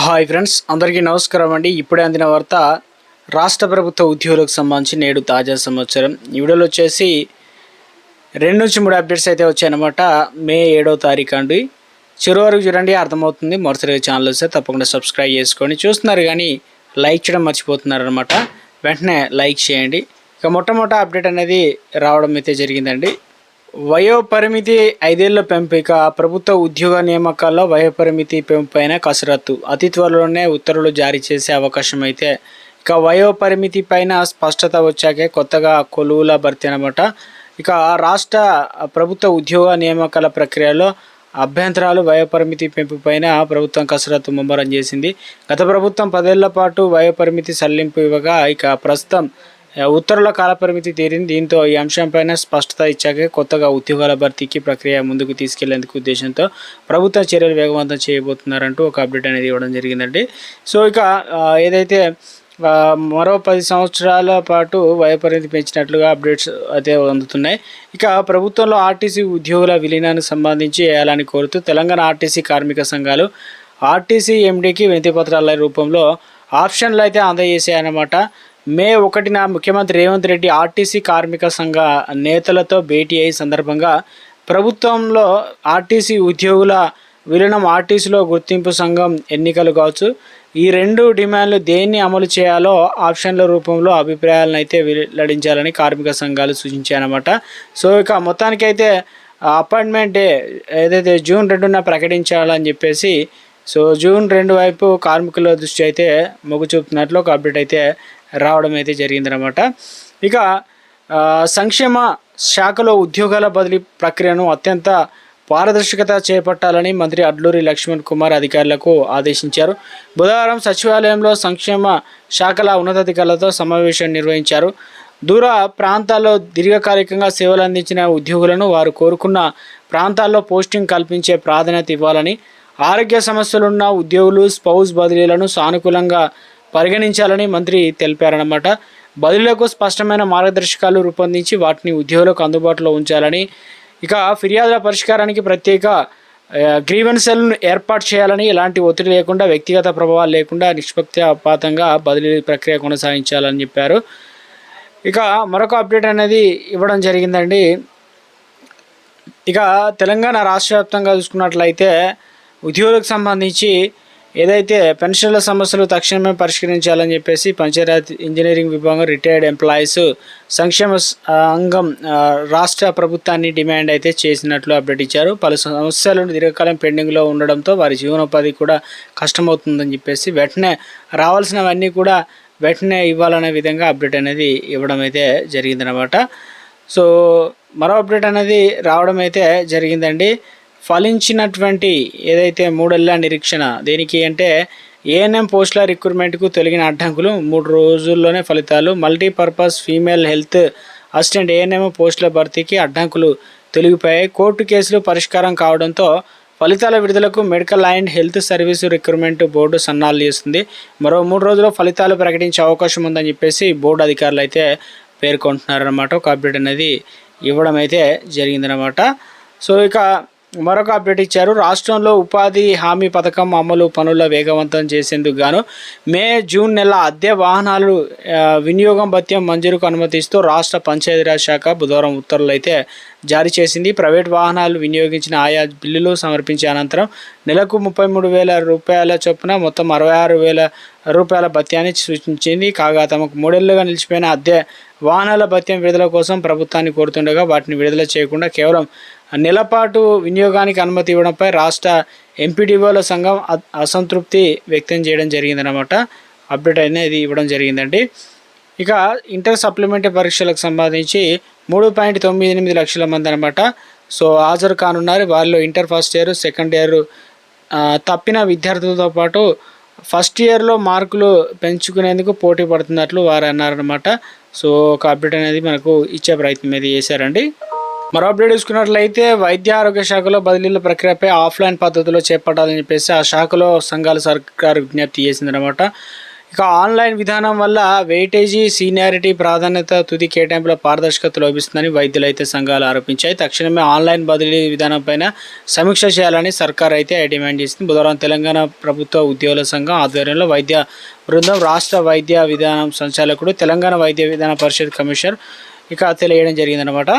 Hi friends, అందరికీ నమస్కారం అండి. ఇప్పుడే అందిన వార్త రాష్ట్ర ప్రభుత్వ ఉద్యోగులకు సంబంధించి నేడు తాజా సమాచారం. ఈ వీడియోలో వచ్చేసి 2 నుంచి 3 అప్డేట్స్ అయితే వచ్చాయన్నమాట. మే 7వ తారీఖు అండి. చివరి వరకు చూడండి, అర్థమవుతుంది. మొదటిసారి ఛానల్ వస్తే తప్పకుండా సబ్స్క్రైబ్ చేసుకోండి. చూస్తున్నారు కానీ లైక్ చేయడం మర్చిపోతున్నారు అనమాట. వెంటనే లైక్ చేయండి. ఇక మొట్టమొదటి అప్డేట్ అనేది రావడం అయితే జరిగిందండి. వయోపరిమితి 5 ఏళ్ల పెంపు. ఇక ప్రభుత్వ ఉద్యోగ నియామకాల్లో వయోపరిమితి పెంపు పైన కసరత్తు. అతి త్వరలోనే ఉత్తర్వులు జారీ చేసే అవకాశం అయితే. ఇక వయోపరిమితి పైన స్పష్టత వచ్చాకే కొత్తగా కొలువుల భర్తీ అనమాట. ఇక రాష్ట్ర ప్రభుత్వ ఉద్యోగ నియామకాల ప్రక్రియలో అభ్యంతరాలు, వయోపరిమితి పెంపు పైన ప్రభుత్వం కసరత్తు ముమ్మరం చేసింది. గత ప్రభుత్వం 10 ఏళ్ల పాటు వయోపరిమితి సడలింపు ఇవ్వగా ఇక ప్రస్తుతం ఉత్తర్వుల కాలపరిమితి తీరింది. దీంతో ఈ అంశంపైన స్పష్టత ఇచ్చాకే కొత్తగా ఉద్యోగాల భర్తీకి ప్రక్రియ ముందుకు తీసుకెళ్లేందుకు ఉద్దేశంతో ప్రభుత్వ చర్యలు వేగవంతం చేయబోతున్నారంటూ ఒక అప్డేట్ అనేది ఇవ్వడం జరిగిందండి. సో ఇక ఏదైతే మరో 10 సంవత్సరాల పాటు వయోపరిమితి పెంచినట్లుగా అప్డేట్స్ అయితే అందుతున్నాయి. ఇక ప్రభుత్వంలో ఆర్టీసీ ఉద్యోగుల విలీనానికి సంబంధించి వేయాలని కోరుతూ తెలంగాణ ఆర్టీసీ కార్మిక సంఘాలు ఆర్టీసీ ఎండీకి వినతిపత్రాల రూపంలో ఆప్షన్లు అయితే అందజేసాయన్నమాట. మే 1న ముఖ్యమంత్రి రేవంత్ రెడ్డి ఆర్టీసీ కార్మిక సంఘ నేతలతో భేటీ అయ్యే సందర్భంగా ప్రభుత్వంలో ఆర్టీసీ ఉద్యోగుల విలీనం, ఆర్టీసీలో గుర్తింపు సంఘం ఎన్నికలు కావచ్చు, ఈ 2 డిమాండ్లు దేన్ని అమలు చేయాలో ఆప్షన్ల రూపంలో అభిప్రాయాలను అయితే వెల్లడించాలని కార్మిక సంఘాలు సూచించాయన్నమాట. సో ఇక మొత్తానికైతే అపాయింట్మెంట్ డే ఏదైతే జూన్ 2న ప్రకటించాలని చెప్పేసి, సో జూన్ 2 వైపు కార్మికుల దృష్టి అయితే మొగ్గు చూపుతున్నట్లు ఒక అప్డేట్ అయితే రావడం అయితే జరిగిందనమాట. ఇక సంక్షేమ శాఖలో ఉద్యోగాల బదిలీ ప్రక్రియను అత్యంత పారదర్శకత చేపట్టాలని మంత్రి అడ్లూరి లక్ష్మణ్ కుమార్ అధికారులకు ఆదేశించారు. బుధవారం సచివాలయంలో సంక్షేమ శాఖల ఉన్నతాధికారులతో సమావేశం నిర్వహించారు. దూర ప్రాంతాల్లో దీర్ఘకాలికంగా సేవలు అందించిన ఉద్యోగులను వారు కోరుకున్న ప్రాంతాల్లో పోస్టింగ్ కల్పించే ప్రాధాన్యత ఇవ్వాలని, ఆరోగ్య సమస్యలున్న ఉద్యోగులు స్పౌస్ బదిలీలను సానుకూలంగా పరిగణించాలని మంత్రి తెలిపారన్నమాట. బదిలీలకు స్పష్టమైన మార్గదర్శకాలు రూపొందించి వాటిని ఉద్యోగులకు అందుబాటులో ఉంచాలని, ఇక ఫిర్యాదుల పరిష్కారానికి ప్రత్యేక గ్రీవెన్సెల్ను ఏర్పాటు చేయాలని, ఎలాంటి ఒత్తిడి లేకుండా, వ్యక్తిగత ప్రభావాలు లేకుండా నిష్పక్షపాతంగా బదిలీ ప్రక్రియ కొనసాగించాలని చెప్పారు. ఇక మరొక అప్డేట్ అనేది ఇవ్వడం జరిగిందండి. ఇక తెలంగాణ రాష్ట్ర వ్యాప్తంగా చూసుకున్నట్లయితే ఉద్యోగులకు సంబంధించి ఏదైతే పెన్షన్ల సమస్యలు తక్షణమే పరిష్కరించాలని చెప్పేసి పంచాయత్ ఇంజనీరింగ్ విభాగం రిటైర్డ్ ఎంప్లాయీస్ సంక్షేమ అంగం రాష్ట్ర ప్రభుత్వాన్ని డిమాండ్ అయితే చేసినట్లు అప్డేట్ ఇచ్చారు. పలు సమస్యలను దీర్ఘకాలం పెండింగ్లో ఉండడంతో వారి జీవనోపాధి కూడా కష్టమవుతుందని చెప్పేసి వెంటనే రావాల్సినవన్నీ కూడా వెంటనే ఇవ్వాలనే విధంగా అప్డేట్ అనేది ఇవ్వడం అయితే జరిగిందనమాట. సో మరో అప్డేట్ అనేది రావడం అయితే జరిగిందండి. ఫలించినటువంటి ఏదైతే 3 ఏళ్ల నిరీక్షణ దేనికి అంటే ఏఎన్ఎం పోస్టుల రిక్రూట్మెంట్కు తొలగిన అడ్డంకులు, 3 రోజుల్లోనే ఫలితాలు. Multipurpose female health assistant ANM పోస్టుల భర్తీకి అడ్డంకులు తొలగిపోయాయి. కోర్టు కేసులు పరిష్కారం కావడంతో ఫలితాల విడుదలకు medical and health service recruitment board సన్నాహాలు చేస్తుంది. మరో 3 రోజుల్లో ఫలితాలు ప్రకటించే అవకాశం ఉందని చెప్పేసి బోర్డు అధికారులు అయితే పేర్కొంటున్నారన్నమాట. ఒక అప్డేట్ అనేది ఇవ్వడం అయితే జరిగిందనమాట. సో ఇక మరొక అప్డేట్ ఇచ్చారు. రాష్ట్రంలో ఉపాధి హామీ పథకం అమలు పనుల వేగవంతం చేసేందుకు గాను మే, జూన్ నెల అద్దె వాహనాలు వినియోగం భత్యం మంజూరుకు అనుమతిస్తూ రాష్ట్ర పంచాయతీరాజ్ శాఖ బుధవారం ఉత్తర్వులు అయితే జారీ చేసింది. ప్రైవేట్ వాహనాలు వినియోగించిన ఆయా బిల్లులు సమర్పించే అనంతరం నెలకు 33,000 రూపాయల చొప్పున మొత్తం 66,000 రూపాయల భత్యాన్ని సూచించింది. కాగా తమకు 3 ఏళ్లుగా నిలిచిపోయిన అద్దె వాహనాల భత్యం విడుదల కోసం ప్రభుత్వాన్ని కోరుతుండగా వాటిని విడుదల చేయకుండా కేవలం నెలపాటు వినియోగానికి అనుమతి ఇవ్వడంపై రాష్ట్ర ఎంపీడీఓల సంఘం అసంతృప్తి వ్యక్తం చేయడం జరిగిందనమాట. అప్డేట్ అనేది ఇవ్వడం జరిగిందండి. ఇక ఇంటర్ సప్లిమెంటరీ పరీక్షలకు సంబంధించి 3.98 లక్షల మంది అనమాట సో హాజరు కానున్నారు. వారిలో inter first year, second year తప్పిన విద్యార్థులతో పాటు ఫస్ట్ ఇయర్లో మార్కులు పెంచుకునేందుకు పోటీ పడుతున్నట్లు వారు అన్నారనమాట. సో ఒక అప్డేట్ అనేది మనకు ఇచ్చే ప్రయత్నం అయితే చేశారండి. మరో అప్డేట్ చూసుకున్నట్లయితే వైద్య ఆరోగ్య శాఖలో బదిలీల ప్రక్రియపై ఆఫ్లైన్ పద్ధతిలో చేపట్టాలని చెప్పేసి ఆ శాఖలో సంఘాల సర్కారు విజ్ఞప్తి చేసిందనమాట. ఇక ఆన్లైన్ విధానం వల్ల వెయిటేజీ, సీనియారిటీ, ప్రాధాన్యత, తుది కేటాయింపుల పారదర్శకత లోపిస్తుందని వైద్యులు అయితే సంఘాలు ఆరోపించాయి. తక్షణమే ఆన్లైన్ బదిలీ విధానంపైన సమీక్ష చేయాలని సర్కార్ అయితే డిమాండ్ చేసింది. బుధవారం తెలంగాణ ప్రభుత్వ ఉద్యోగుల సంఘం ఆధ్వర్యంలో వైద్య బృందం, రాష్ట్ర వైద్య విధానం సంచాలకుడు, తెలంగాణ వైద్య విధాన పరిషత్ కమిషనర్ ఇక తెలియడం జరిగిందనమాట.